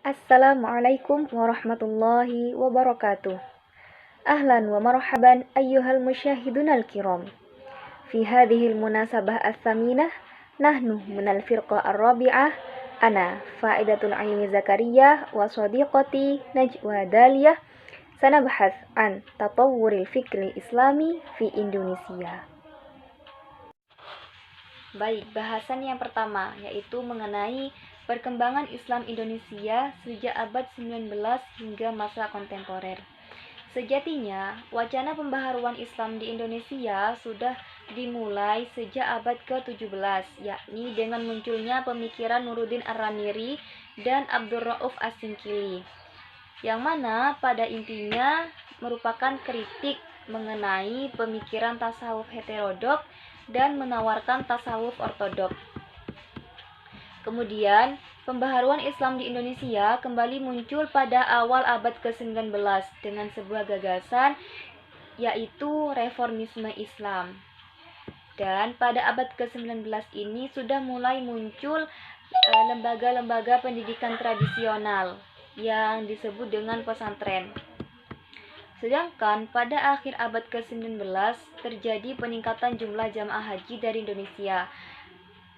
Assalamualaikum warahmatullahi wabarakatuh. Ahlan wa marhaban ayyuhal musyahidunal kiram. Fi hadhil munasabah as-saminah nahnu minal firqa ar-rabi'ah ana Faidatul Ilmi Zakaria wa sadiqati Najwa Daliyah sanabahas an tatawwuril fikri islami fi Indonesia. Baik, bahasan yang pertama yaitu mengenai perkembangan Islam Indonesia sejak abad 19 hingga masa kontemporer. Sejatinya, wacana pembaharuan Islam di Indonesia sudah dimulai sejak abad ke-17, yakni dengan munculnya pemikiran Nuruddin Ar-Ramiri dan Abdul Rauf As-Singkili, yang mana pada intinya merupakan kritik mengenai pemikiran tasawuf heterodok dan menawarkan tasawuf ortodok. Kemudian, pembaharuan Islam di Indonesia kembali muncul pada awal abad ke-19 dengan sebuah gagasan yaitu reformisme Islam. Dan pada abad ke-19 ini sudah mulai muncul lembaga-lembaga pendidikan tradisional yang disebut dengan pesantren. Sedangkan pada akhir abad ke-19 terjadi peningkatan jumlah jamaah haji dari Indonesia.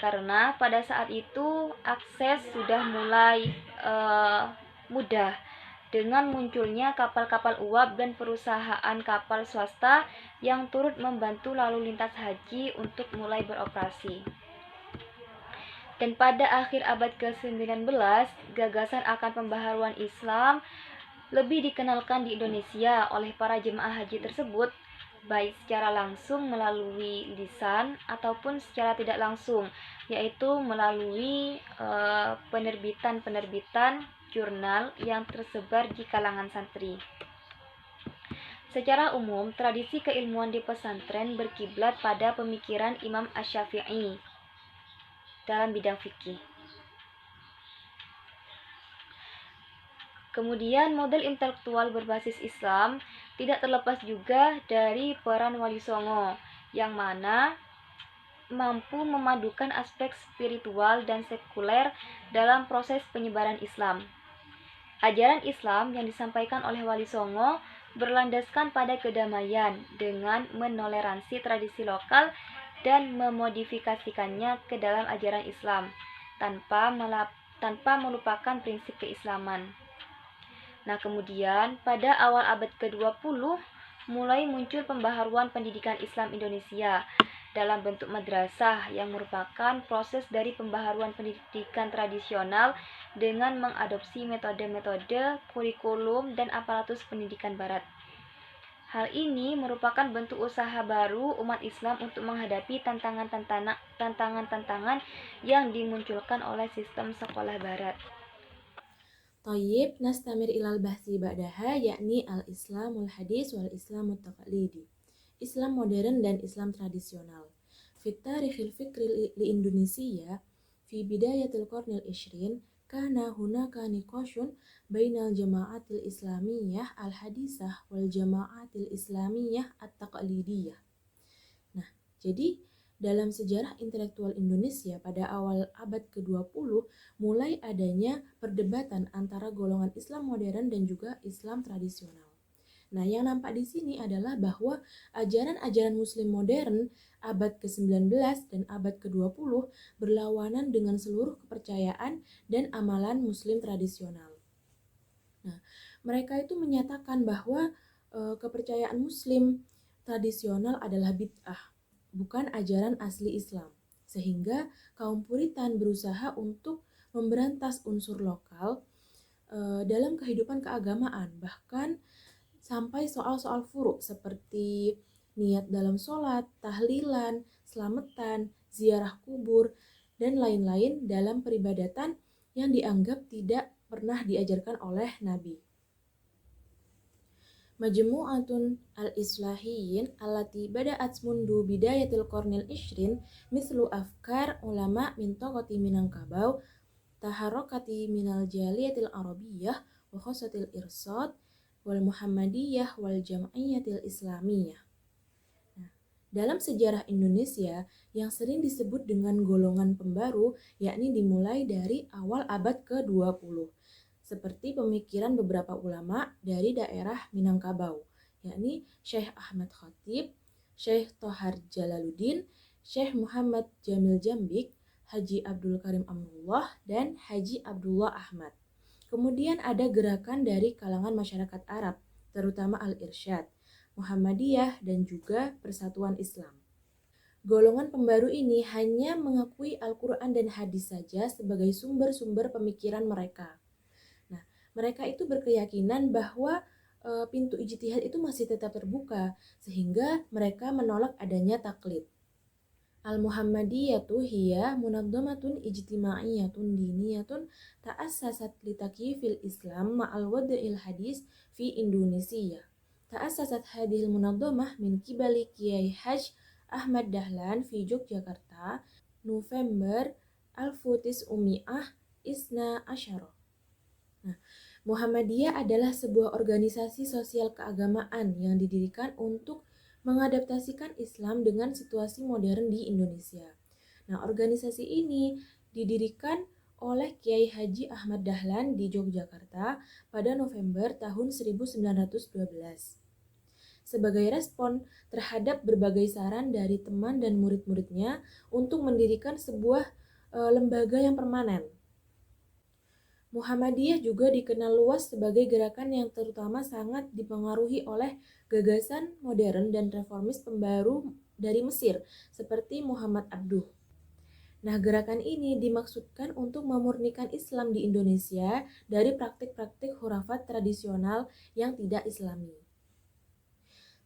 Karena pada saat itu akses sudah mulai mudah dengan munculnya kapal-kapal uap dan perusahaan kapal swasta yang turut membantu lalu lintas haji untuk mulai beroperasi. Dan pada akhir abad ke-19, gagasan akan pembaharuan Islam lebih dikenalkan di Indonesia oleh para jemaah haji tersebut, baik secara langsung melalui lisan ataupun secara tidak langsung, yaitu melalui penerbitan-penerbitan jurnal yang tersebar di kalangan santri. Secara umum, tradisi keilmuan di pesantren berkiblat pada pemikiran Imam Asy-Syafi'i dalam bidang fikih. Kemudian model intelektual berbasis Islam tidak terlepas juga dari peran Wali Songo, yang mana mampu memadukan aspek spiritual dan sekuler dalam proses penyebaran Islam. Ajaran Islam yang disampaikan oleh Wali Songo berlandaskan pada kedamaian dengan menoleransi tradisi lokal dan memodifikasikannya ke dalam ajaran Islam tanpa melupakan prinsip keislaman. Nah, kemudian pada awal abad ke-20 mulai muncul pembaharuan pendidikan Islam Indonesia dalam bentuk madrasah yang merupakan proses dari pembaharuan pendidikan tradisional dengan mengadopsi metode-metode, kurikulum, dan aparatus pendidikan barat. Hal ini merupakan bentuk usaha baru umat Islam untuk menghadapi tantangan-tantangan yang dimunculkan oleh sistem sekolah barat. Tayyib, nastamir ilal bahsi ba'daha, yakni al-Islamul hadis wal Islamut taqlidi. Islam modern dan Islam tradisional. Fit tarikhil fikri li Indonesia, fi bidayatil qarnil ishrin, kana hunaka niqashun bainal jama'atil islamiyah al-hadisah wal jama'atil islamiyah at-taqlidiyah. Nah, jadi dalam sejarah intelektual Indonesia pada awal abad ke-20 mulai adanya perdebatan antara golongan Islam modern dan juga Islam tradisional. Nah, yang nampak di sini adalah bahwa ajaran-ajaran Muslim modern abad ke-19 dan abad ke-20 berlawanan dengan seluruh kepercayaan dan amalan Muslim tradisional. Nah, mereka itu menyatakan bahwa kepercayaan Muslim tradisional adalah bid'ah, bukan ajaran asli Islam. Sehingga kaum Puritan berusaha untuk memberantas unsur lokal dalam kehidupan keagamaan, bahkan sampai soal-soal furu seperti niat dalam sholat, tahlilan, selamatan, ziarah kubur, dan lain-lain dalam peribadatan yang dianggap tidak pernah diajarkan oleh Nabi. Majmu'atun al-islahiyyin allati bada'at mundu bidayatil qarnil ishrin mislu afkar ulama min taqati minangkabau taharokati minal jaliyatil arabiyyah wa khosatil irsad wal muhammadiyah wal jam'iyyatil islamiyah. Dalam sejarah Indonesia yang sering disebut dengan golongan pembaru, yakni dimulai dari awal abad ke-20 seperti pemikiran beberapa ulama dari daerah Minangkabau, yakni Syekh Ahmad Khatib, Syekh Thohar Jalaluddin, Syekh Muhammad Jamil Jambik, Haji Abdul Karim Amrullah, dan Haji Abdullah Ahmad. Kemudian ada gerakan dari kalangan masyarakat Arab, terutama Al-Irsyad, Muhammadiyah, dan juga Persatuan Islam. Golongan pembaru ini hanya mengakui Al-Quran dan hadis saja sebagai sumber-sumber pemikiran mereka. Nah, mereka itu berkeyakinan bahwa pintu ijtihad itu masih tetap terbuka, sehingga mereka menolak adanya taklid. Al-Muhammadiyatu hiya munaddamatun ijtimaiyatun diniyatun ta'assasat li takyifil Islam ma'al wad'il hadis fi Indonesia. Ta'assasat hadhil munaddamah min kibali Kiai Haj Ahmad Dahlan fi Yogyakarta November 1912. Nah, Muhammadiyah adalah sebuah organisasi sosial keagamaan yang didirikan untuk mengadaptasikan Islam dengan situasi modern di Indonesia. Nah, organisasi ini didirikan oleh Kiai Haji Ahmad Dahlan di Yogyakarta pada November tahun 1912. Sebagai respon terhadap berbagai saran dari teman dan murid-muridnya untuk mendirikan sebuah lembaga yang permanen. Muhammadiyah juga dikenal luas sebagai gerakan yang terutama sangat dipengaruhi oleh gagasan modern dan reformis pembaru dari Mesir, seperti Muhammad Abduh. Nah, gerakan ini dimaksudkan untuk memurnikan Islam di Indonesia dari praktik-praktik khurafat tradisional yang tidak Islami.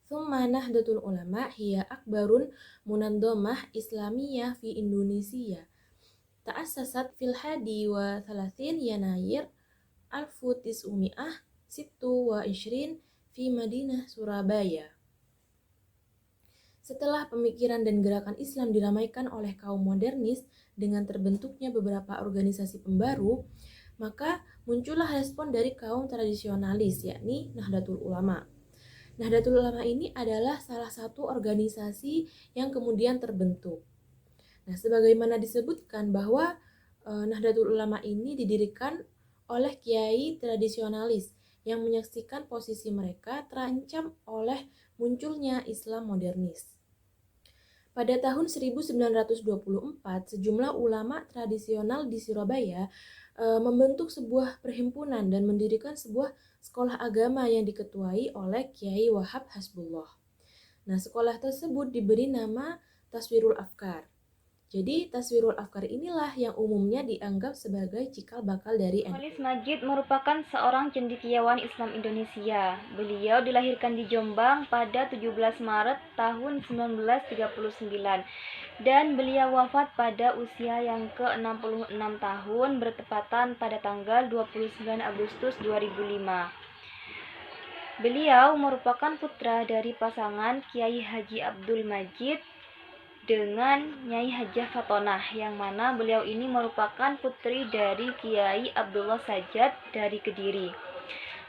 Tsumma Nahdlatul Ulama hiya akbarun munaddomah Islamiyah fi Indonesia. Ta'assasat fil hadi wa 30 Yanair 1926 fi Madinah Surabaya. Setelah pemikiran dan gerakan Islam diramaikan oleh kaum modernis dengan terbentuknya beberapa organisasi pembaru, maka muncullah respon dari kaum tradisionalis, yakni Nahdlatul Ulama. Nahdlatul Ulama ini adalah salah satu organisasi yang kemudian terbentuk. Nah, sebagaimana disebutkan bahwa Nahdlatul Ulama ini didirikan oleh kiai tradisionalis yang menyaksikan posisi mereka terancam oleh munculnya Islam modernis. Pada tahun 1924, sejumlah ulama tradisional di Surabaya membentuk sebuah perhimpunan dan mendirikan sebuah sekolah agama yang diketuai oleh Kiai Wahab Hasbullah. Nah, sekolah tersebut diberi nama Taswirul Afkar. Jadi, Taswirul Afkar inilah yang umumnya dianggap sebagai cikal bakal dari NU. Khalis Majid merupakan seorang cendekiawan Islam Indonesia. Beliau dilahirkan di Jombang pada 17 Maret tahun 1939 dan beliau wafat pada usia yang ke-66 tahun bertepatan pada tanggal 29 Agustus 2005. Beliau merupakan putra dari pasangan Kiai Haji Abdul Majid dengan Nyai Hajah Fatonah, yang mana beliau ini merupakan putri dari Kiai Abdullah Sajjad dari Kediri.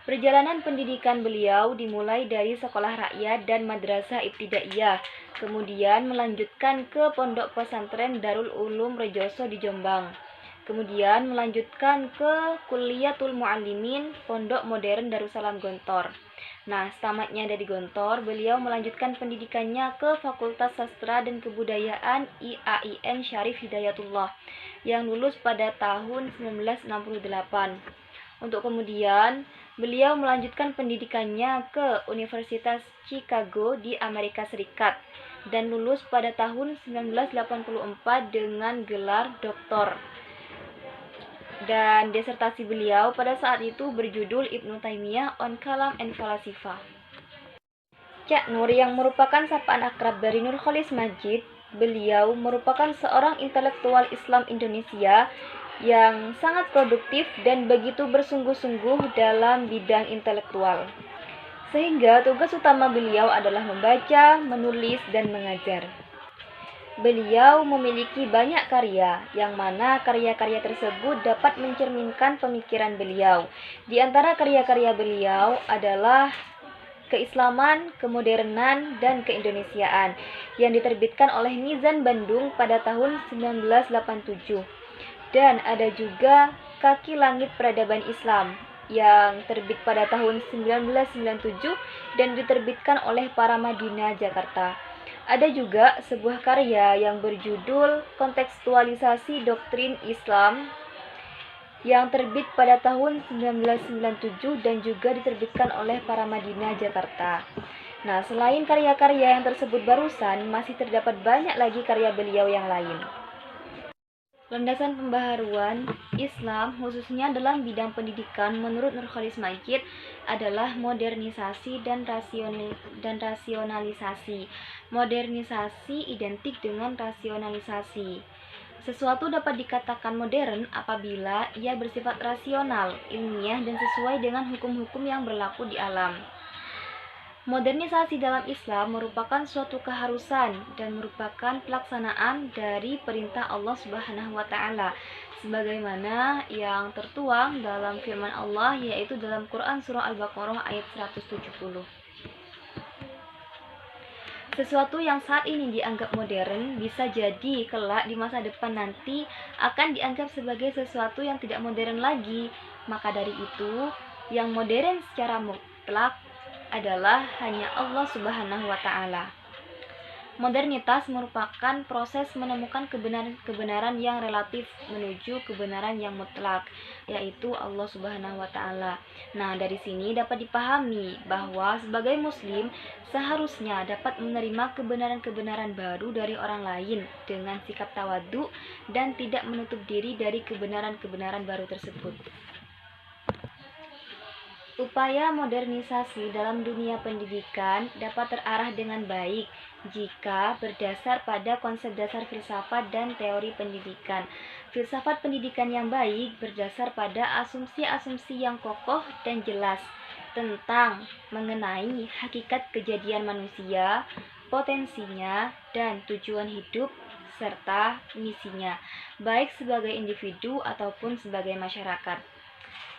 Perjalanan pendidikan beliau dimulai dari sekolah rakyat dan madrasah ibtidaiyah, kemudian melanjutkan ke pondok pesantren Darul Ulum Rejoso di Jombang. Kemudian melanjutkan ke Kuliatul Muallimin, Pondok Modern Darussalam Gontor. Nah, tamatnya dari Gontor, beliau melanjutkan pendidikannya ke Fakultas Sastra dan Kebudayaan IAIN Syarif Hidayatullah yang lulus pada tahun 1968. Untuk kemudian, beliau melanjutkan pendidikannya ke Universitas Chicago di Amerika Serikat dan lulus pada tahun 1984 dengan gelar doktor. Dan disertasi beliau pada saat itu berjudul Ibnu Taimiyah on Kalam and Falasifa. Cak Nur yang merupakan sapaan akrab dari Nur Khalis Majid, beliau merupakan seorang intelektual Islam Indonesia yang sangat produktif dan begitu bersungguh-sungguh dalam bidang intelektual. Sehingga tugas utama beliau adalah membaca, menulis, dan mengajar. Beliau memiliki banyak karya, yang mana karya-karya tersebut dapat mencerminkan pemikiran beliau. Di antara karya-karya beliau adalah Keislaman, Kemodernan, dan Keindonesiaan yang diterbitkan oleh Mizan Bandung pada tahun 1987. Dan ada juga Kaki Langit Peradaban Islam yang terbit pada tahun 1997 dan diterbitkan oleh Paramadina Jakarta. Ada juga sebuah karya yang berjudul Kontekstualisasi Doktrin Islam yang terbit pada tahun 1997 dan juga diterbitkan oleh Paramadina Jakarta. Nah, selain karya-karya yang tersebut barusan, masih terdapat banyak lagi karya beliau yang lain. Landasan pembaharuan Islam khususnya dalam bidang pendidikan menurut Nurcholish Madjid adalah modernisasi dan rasionalisasi. Modernisasi identik dengan rasionalisasi. Sesuatu dapat dikatakan modern apabila ia bersifat rasional, ilmiah, dan sesuai dengan hukum-hukum yang berlaku di alam. Modernisasi dalam Islam merupakan suatu keharusan dan merupakan pelaksanaan dari perintah Allah Subhanahu wa taala sebagaimana yang tertuang dalam firman Allah yaitu dalam Quran surah Al-Baqarah ayat 170. Sesuatu yang saat ini dianggap modern bisa jadi kelak di masa depan nanti akan dianggap sebagai sesuatu yang tidak modern lagi. Maka dari itu, yang modern secara mutlak adalah hanya Allah Subhanahu wa taala. Modernitas merupakan proses menemukan kebenaran yang relatif menuju kebenaran yang mutlak, yaitu Allah Subhanahu wa taala. Nah, dari sini dapat dipahami bahwa sebagai muslim seharusnya dapat menerima kebenaran-kebenaran baru dari orang lain dengan sikap tawadhu dan tidak menutup diri dari kebenaran-kebenaran baru tersebut. Upaya modernisasi dalam dunia pendidikan dapat terarah dengan baik jika berdasar pada konsep dasar filsafat dan teori pendidikan. Filsafat pendidikan yang baik berdasar pada asumsi-asumsi yang kokoh dan jelas tentang mengenai hakikat kejadian manusia, potensinya, dan tujuan hidup serta misinya, baik sebagai individu ataupun sebagai masyarakat.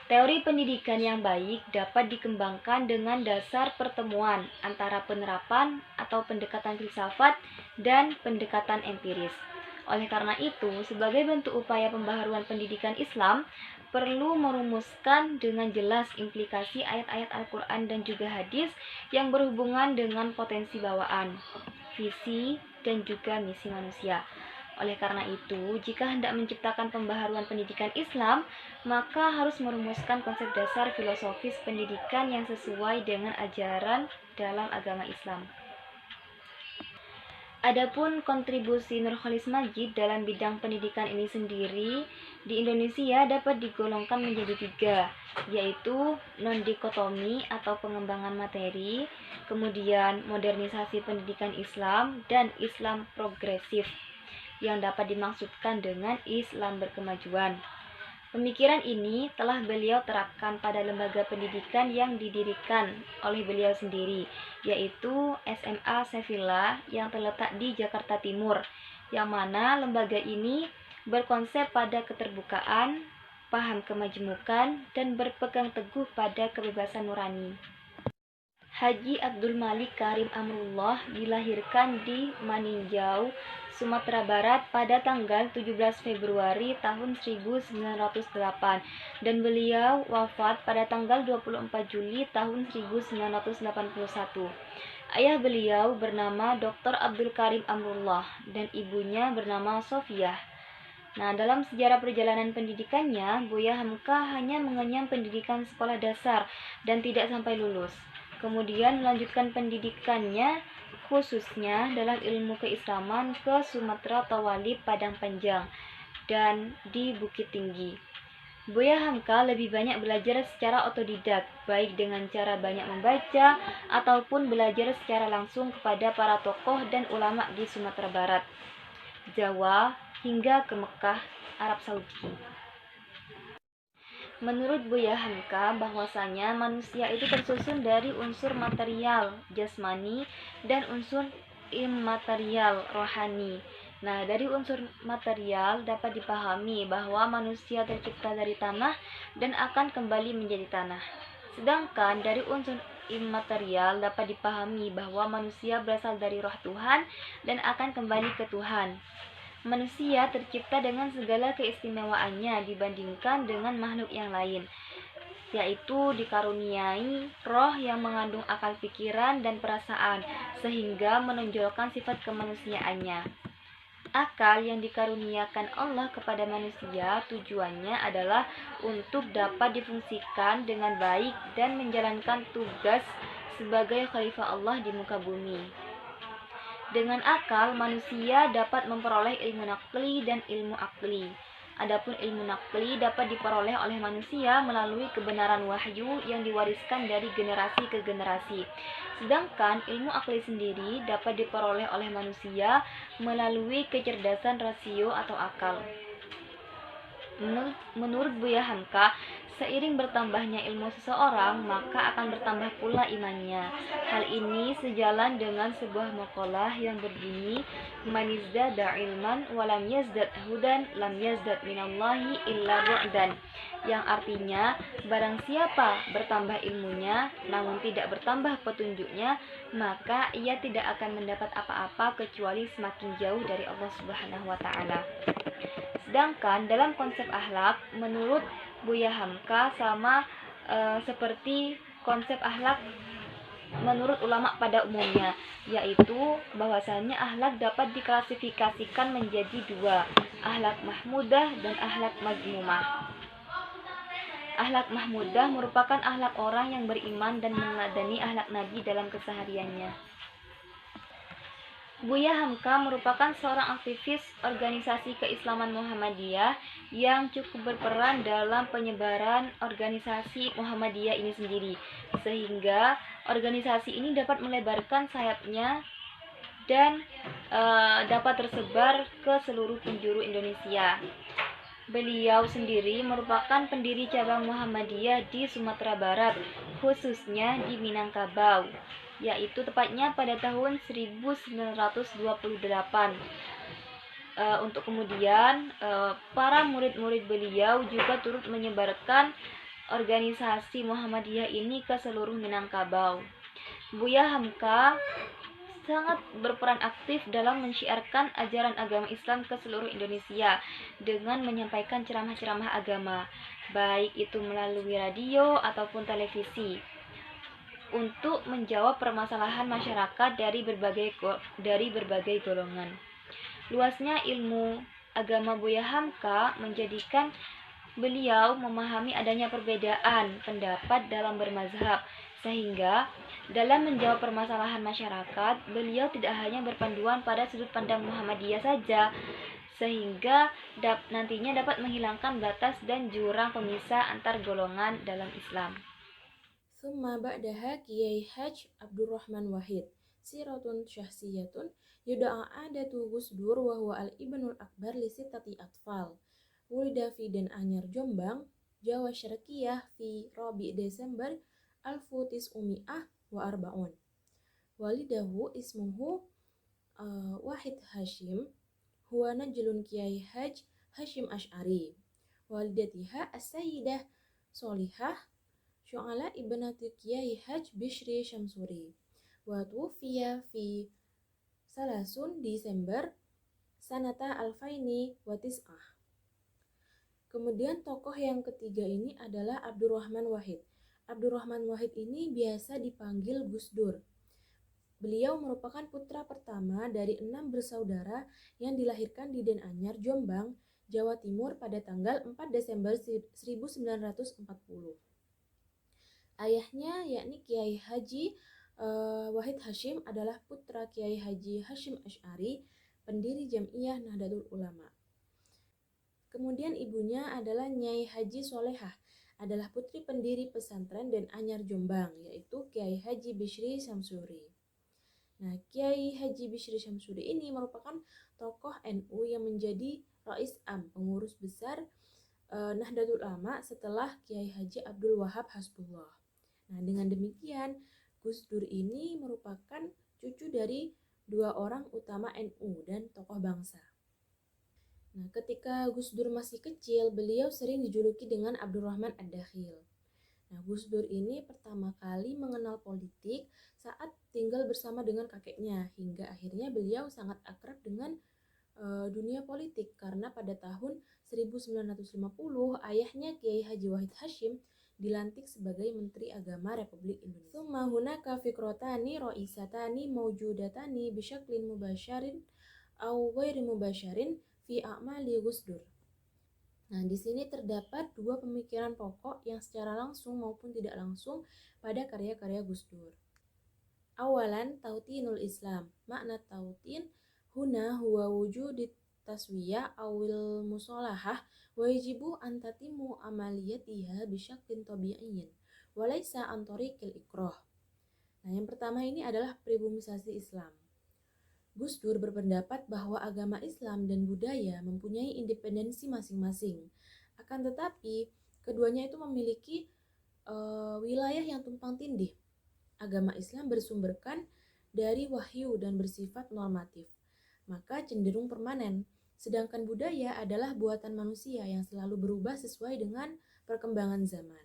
Teori pendidikan yang baik dapat dikembangkan dengan dasar pertemuan antara penerapan atau pendekatan filsafat dan pendekatan empiris. Oleh karena itu, sebagai bentuk upaya pembaharuan pendidikan Islam, perlu merumuskan dengan jelas implikasi ayat-ayat Al-Quran dan juga hadis yang berhubungan dengan potensi bawaan, visi, dan juga misi manusia. Oleh karena itu, jika hendak menciptakan pembaharuan pendidikan Islam, maka harus merumuskan konsep dasar filosofis pendidikan yang sesuai dengan ajaran dalam agama Islam. Adapun kontribusi Nurcholish Madjid dalam bidang pendidikan ini sendiri di Indonesia dapat digolongkan menjadi 3, yaitu non-dikotomi atau pengembangan materi, kemudian modernisasi pendidikan Islam, dan Islam progresif yang dapat dimaksudkan dengan Islam berkemajuan. Pemikiran ini telah beliau terapkan pada lembaga pendidikan yang didirikan oleh beliau sendiri, yaitu SMA Sevilla yang terletak di Jakarta Timur, yang mana lembaga ini berkonsep pada keterbukaan, paham kemajemukan, dan berpegang teguh pada kebebasan nurani. Haji Abdul Malik Karim Amrullah dilahirkan di Maninjau, Sumatera Barat pada tanggal 17 Februari tahun 1908 dan beliau wafat pada tanggal 24 Juli tahun 1981. Ayah beliau bernama Dr. Abdul Karim Amrullah dan ibunya bernama Sofiah. Nah, dalam sejarah perjalanan pendidikannya, Buya Hamka hanya mengenyam pendidikan sekolah dasar dan tidak sampai lulus. Kemudian melanjutkan pendidikannya khususnya dalam ilmu keislaman ke Sumatera Tawalib Padang Panjang dan di Bukit Tinggi. Buya Hamka lebih banyak belajar secara otodidak, baik dengan cara banyak membaca ataupun belajar secara langsung kepada para tokoh dan ulama di Sumatera Barat, Jawa, hingga ke Mekah, Arab Saudi. Menurut Buya Hamka, bahwasanya manusia itu tersusun dari unsur material, jasmani, dan unsur immaterial, rohani. Nah, dari unsur material dapat dipahami bahwa manusia tercipta dari tanah dan akan kembali menjadi tanah. Sedangkan dari unsur immaterial dapat dipahami bahwa manusia berasal dari roh Tuhan dan akan kembali ke Tuhan. Manusia tercipta dengan segala keistimewaannya dibandingkan dengan makhluk yang lain, yaitu dikaruniai roh yang mengandung akal pikiran dan perasaan, sehingga menonjolkan sifat kemanusiaannya. Akal yang dikaruniakan Allah kepada manusia tujuannya adalah untuk dapat difungsikan dengan baik dan menjalankan tugas sebagai khalifah Allah di muka bumi. Dengan akal, manusia dapat memperoleh ilmu nakli dan ilmu akli. Adapun ilmu nakli dapat diperoleh oleh manusia melalui kebenaran wahyu yang diwariskan dari generasi ke generasi. Sedangkan ilmu akli sendiri dapat diperoleh oleh manusia melalui kecerdasan rasio atau akal. Menurut Buya Hamka, seiring bertambahnya ilmu seseorang, maka akan bertambah pula imannya. Hal ini sejalan dengan sebuah maqalah yang berbunyi, "Man izdada ilman wa lam yazdad hudan, lam yazdad minallahi illa bu'dan." Yang artinya, barang siapa bertambah ilmunya, namun tidak bertambah petunjuknya, maka ia tidak akan mendapat apa-apa kecuali semakin jauh dari Allah Subhanahu wa Ta'ala. Sedangkan dalam konsep akhlak, menurut Buya Hamka sama seperti konsep akhlak menurut ulama pada umumnya, yaitu bahwasannya akhlak dapat diklasifikasikan menjadi dua, akhlak mahmudah dan akhlak mazmumah. Akhlak mahmudah merupakan akhlak orang yang beriman dan meneladani akhlak Nabi dalam kesehariannya. Buya Hamka merupakan seorang aktivis organisasi keislaman Muhammadiyah yang cukup berperan dalam penyebaran organisasi Muhammadiyah ini sendiri, sehingga organisasi ini dapat melebarkan sayapnya dan dapat tersebar ke seluruh penjuru Indonesia. Beliau sendiri merupakan pendiri cabang Muhammadiyah di Sumatera Barat, khususnya di Minangkabau, yaitu tepatnya pada tahun 1928. Untuk kemudian para murid-murid beliau juga turut menyebarkan organisasi Muhammadiyah ini ke seluruh Minangkabau. Buya Hamka sangat berperan aktif dalam mensyiarkan ajaran agama Islam ke seluruh Indonesia dengan menyampaikan ceramah-ceramah agama, baik itu melalui radio ataupun televisi, untuk menjawab permasalahan masyarakat dari berbagai golongan. Luasnya ilmu agama Buya Hamka menjadikan beliau memahami adanya perbedaan pendapat dalam bermazhab, sehingga dalam menjawab permasalahan masyarakat, beliau tidak hanya berpanduan pada sudut pandang Muhammadiyah saja, sehingga nantinya dapat menghilangkan batas dan jurang pemisah antar golongan dalam Islam. Summa ba'daha Kiai Haj Abdurrahman Wahid, siratun syahsiyatun yuda'a adatu Gus Dur wa huwa al-ibnul akbar li sittati atfal. Wulida fi Den Anyar Jombang, Jawa Syarqiyah fi Rabi Desember 1900 wa arbaun. Walidahu ismuhu Wahid Hashim, huwa najlun Kiai Haj Hashim Ash'ari. Walidatiha as-sayyidah Solihah Syu'ala ibnati Kiai Haj Bishri Syamsuri. Wa tufiya fi salasun Desember sanata alfaini wa tis'ah. Kemudian tokoh yang ketiga ini adalah Abdurrahman Wahid. Abdurrahman Wahid ini biasa dipanggil Gus Dur. Beliau merupakan putra pertama dari 6 bersaudara yang dilahirkan di Den Anyar, Jombang, Jawa Timur pada tanggal 4 Desember 1940. Ayahnya yakni Kiai Haji Wahid Hashim adalah putra Kiai Haji Hashim Ash'ari, pendiri Jam'iyah Nahdlatul Ulama. Kemudian ibunya adalah Nyai Haji Solehah, adalah putri pendiri pesantren Den Anyar Jombang, yaitu Kiai Haji Bishri Syamsuri. Nah, Kiai Haji Bishri Syamsuri ini merupakan tokoh NU yang menjadi Rais Am, pengurus besar Nahdlatul Ulama setelah Kiai Haji Abdul Wahab Hasbullah. Nah, dengan demikian Gus Dur ini merupakan cucu dari dua orang utama NU dan tokoh bangsa. Nah, ketika Gus Dur masih kecil, beliau sering dijuluki dengan Abdurrahman Ad-Dakhil. Nah, Gus Dur ini pertama kali mengenal politik saat tinggal bersama dengan kakeknya, hingga akhirnya beliau sangat akrab dengan dunia politik karena pada tahun 1950 ayahnya Kiai Haji Wahid Hashim dilantik sebagai Menteri Agama Republik Indonesia. Summa hunaka fikrotani ro'isatani mawjudatani bisyaklin mubasyarin au ghairi mubasyarin fi a'mali Gus Dur. Nah, di sini terdapat dua pemikiran pokok yang secara langsung maupun tidak langsung pada karya-karya Gus Dur. Awalan, tautinul Islam. Makna tautin huna huwa wujudit taswiyah awil musolahah wajibu antatimu amaliyatiha bisyaklin tabi'iyyin walaysa antorikil ikroh. Nah, yang pertama ini adalah pribumisasi Islam. Gus Dur berpendapat bahwa agama Islam dan budaya mempunyai independensi masing-masing. Akan tetapi, keduanya itu memiliki wilayah yang tumpang tindih. Agama Islam bersumberkan dari wahyu dan bersifat normatif, maka cenderung permanen. Sedangkan budaya adalah buatan manusia yang selalu berubah sesuai dengan perkembangan zaman.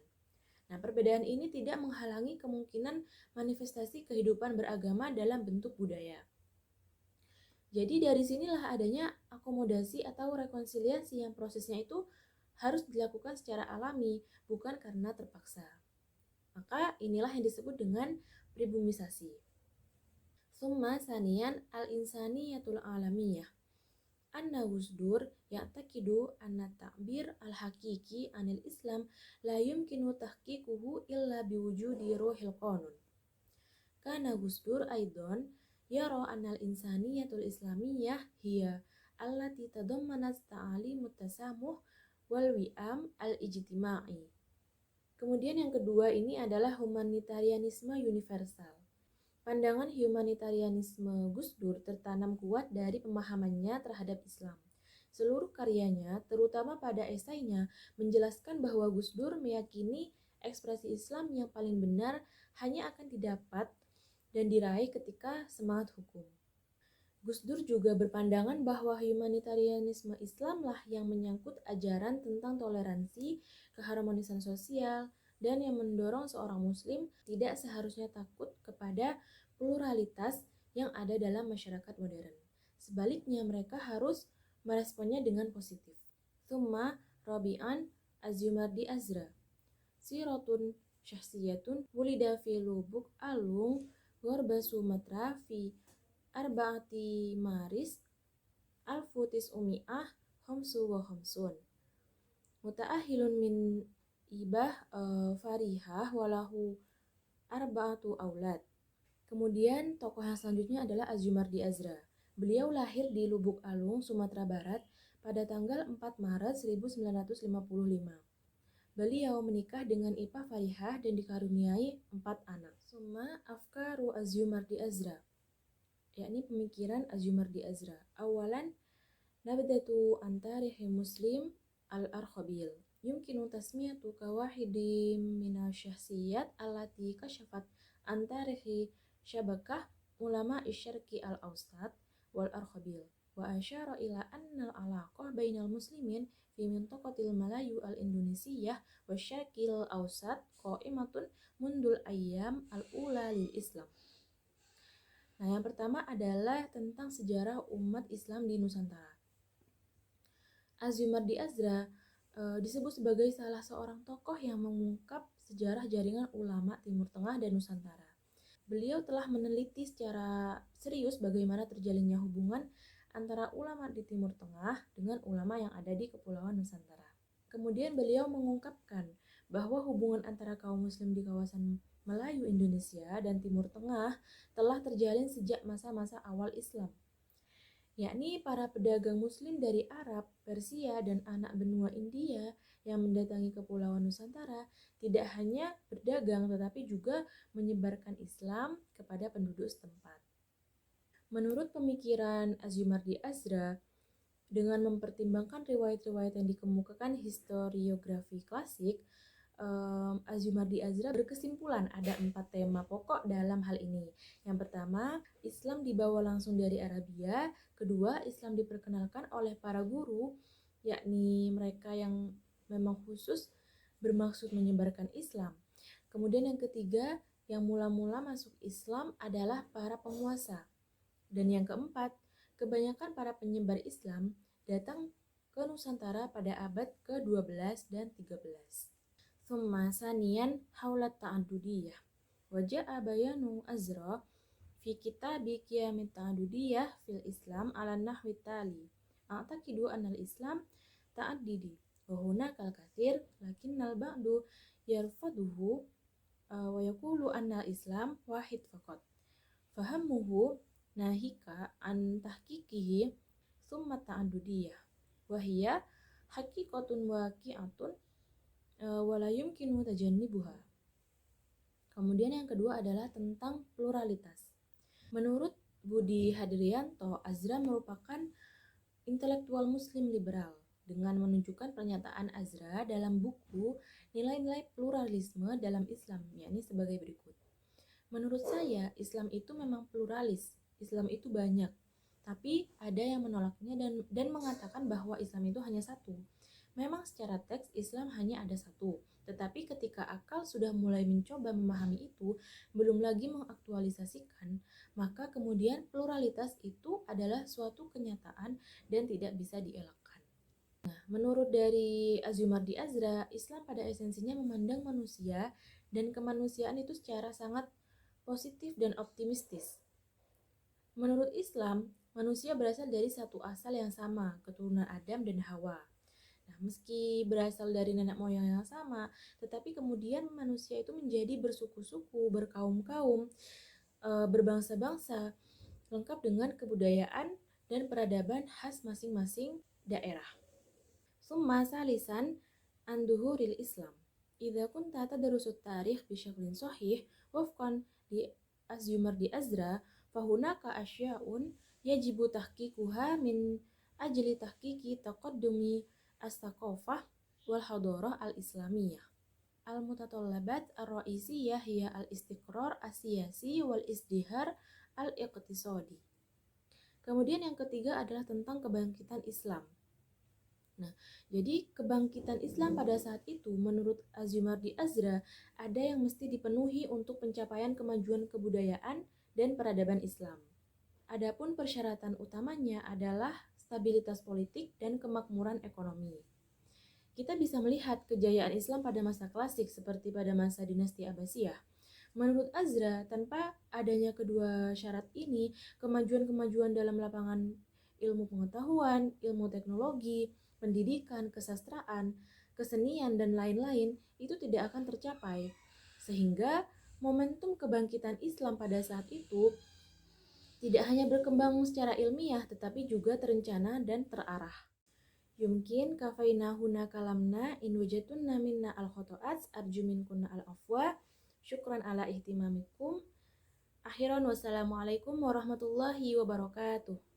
Nah, perbedaan ini tidak menghalangi kemungkinan manifestasi kehidupan beragama dalam bentuk budaya. Jadi dari sinilah adanya akomodasi atau rekonsiliasi yang prosesnya itu harus dilakukan secara alami, bukan karena terpaksa. Maka inilah yang disebut dengan pribumisasi. Summa saniyan al-insaniyatul alamiyah. Anna Gus Dur ya'taqidu anna ta'bir al-haqiqi anil Islam la yumkinu tahqiquhu illa biwujudi ruhil qanun. Kana Gus Dur aidon yara anna al-insaniyatul islamiyah hiya allati tadammanat ta'alimut tasamuh wal wi'am al-ijtima'i. Kemudian yang kedua ini adalah humanitarianisme universal. Pandangan humanitarianisme Gus Dur tertanam kuat dari pemahamannya terhadap Islam. Seluruh karyanya, terutama pada esainya, menjelaskan bahwa Gus Dur meyakini ekspresi Islam yang paling benar hanya akan didapat dan diraih ketika semangat hukum. Gus Dur juga berpandangan bahwa humanitarianisme Islamlah yang menyangkut ajaran tentang toleransi, keharmonisan sosial, dan yang mendorong seorang muslim tidak seharusnya takut kepada pluralitas yang ada dalam masyarakat modern. Sebaliknya, mereka harus meresponnya dengan positif. Thumma Rabi'an Az-Zumardi Azra. Siratun syahsiyatun wulida fi Lubuk Alung Gorba Sumatra fi Arba'ati Maris Alfutis Umi'ah Homsu wa Homsun. Muta'ahilun min ibah farihah walahu arba'atu aulad. Kemudian tokoh yang selanjutnya adalah Az-Zumardi Azra. Beliau lahir di Lubuk Alung, Sumatera Barat pada tanggal 4 Maret 1955. Beliau menikah dengan Ipah Farihah dan dikaruniai 4 anak. Summa afkaru Az-Zumardi Azra, yakni pemikiran Az-Zumardi Azra. Awalan, nabdatu antarihi muslim al-arkhabil. Yumkinu tasmiyatu kawahidim minasyahsiyat allati kasyafat antarihi syabakah ulama isyarki al-awsat wal-arkhabil. Wa asyara ila annal alaqah bainal muslimin fi mintaqatil Malayu al-Indonesiyah wa syarqil awsat qa'imatun mundul ayyam al-ula lil Islam. Nah, yang pertama adalah tentang sejarah umat Islam di Nusantara. Az-Zumardi Azra disebut sebagai salah seorang tokoh yang mengungkap sejarah jaringan ulama Timur Tengah dan Nusantara. Beliau telah meneliti secara serius bagaimana terjalinnya hubungan antara ulama di Timur Tengah dengan ulama yang ada di Kepulauan Nusantara. Kemudian beliau mengungkapkan bahwa hubungan antara kaum muslim di kawasan Melayu Indonesia dan Timur Tengah telah terjalin sejak masa-masa awal Islam, yakni para pedagang muslim dari Arab, Persia, dan anak benua India yang mendatangi Kepulauan Nusantara tidak hanya berdagang tetapi juga menyebarkan Islam kepada penduduk setempat. Menurut pemikiran Az-Zumardi Azra, dengan mempertimbangkan riwayat-riwayat yang dikemukakan historiografi klasik, Az-Zumardi Azra berkesimpulan ada 4 tema pokok dalam hal ini. Yang pertama, Islam dibawa langsung dari Arabia. Kedua, Islam diperkenalkan oleh para guru, yakni mereka yang memang khusus bermaksud menyebarkan Islam. Kemudian yang ketiga, yang mula-mula masuk Islam adalah para penguasa. Dan yang keempat, Kebanyakan para penyebar Islam datang ke Nusantara pada abad ke-12 dan 13. Thumma saniyan haulat ta'adudiyah. Waja'a bayanu azra fi kitabi qiyamit ta'adudiyah fil Islam ala nahwi tali. A'taqidu anal Islam ta'addidi. Wa hunakal katsir lakinnal ba'du yarfaduhu wa yaqulu anna Islam wahid faqat. Fahammuhu nahika an tahqiqihi summa ta'adudiyah wa hiya haqiqatun waqi'atun wa la yumkinu tajannibuha. Kemudian yang kedua adalah tentang pluralitas. Menurut Budi Hadrianto, Azra merupakan intelektual muslim liberal dengan menunjukkan pernyataan Azra dalam buku Nilai-nilai Pluralisme dalam Islam, yakni sebagai berikut. Menurut saya, Islam itu memang pluralis, Islam itu banyak. Tapi ada yang menolaknya dan mengatakan bahwa Islam itu hanya satu. Memang secara teks Islam hanya ada satu, tetapi ketika akal sudah mulai mencoba memahami itu, belum lagi mengaktualisasikan, maka kemudian pluralitas itu adalah suatu kenyataan dan tidak bisa dielakkan. Nah, menurut dari Azumardi Azra, Islam pada esensinya memandang manusia dan kemanusiaan itu secara sangat positif dan optimistis. Menurut Islam, manusia berasal dari satu asal yang sama, keturunan Adam dan Hawa. Nah, meski berasal dari nenek moyang yang sama, tetapi kemudian manusia itu menjadi bersuku-suku, berkaum-kaum, berbangsa-bangsa, lengkap dengan kebudayaan dan peradaban khas masing-masing daerah. Summa salisan an duhuril Islam. Idza kunta tadrusut tarikh bi syaklin sahih wafqan di Azumardi Azra fahunaka asya'un yajibu tahqiquha min ajli tahqiqi taqaddumi as-saqafah wal hadarah al-islamiyah. Al-mutatallabat ar-ra'isiyah hiya al-istiqrar as-siyasi wal izdihar al-iqtisadi. Kemudian yang ketiga adalah tentang kebangkitan Islam. Nah, jadi kebangkitan Islam pada saat itu menurut Azumardi Azra ada yang mesti dipenuhi untuk pencapaian kemajuan kebudayaan dan peradaban Islam. Adapun persyaratan utamanya adalah stabilitas politik dan kemakmuran ekonomi. Kita bisa melihat kejayaan Islam pada masa klasik seperti pada masa dinasti Abbasiyah. Menurut Azra, tanpa adanya kedua syarat ini, kemajuan-kemajuan dalam lapangan ilmu pengetahuan, ilmu teknologi, pendidikan, kesastraan, kesenian, dan lain-lain itu tidak akan tercapai. Sehingga momentum kebangkitan Islam pada saat itu tidak hanya berkembang secara ilmiah tetapi juga terencana dan terarah. Yumkin kafaina huna kalamna in wajatunna minna al-khoto'at arju minkunna al-afwa. Syukran ala ihtimamikum. Akhiran wassalamualaikum warahmatullahi wabarakatuh.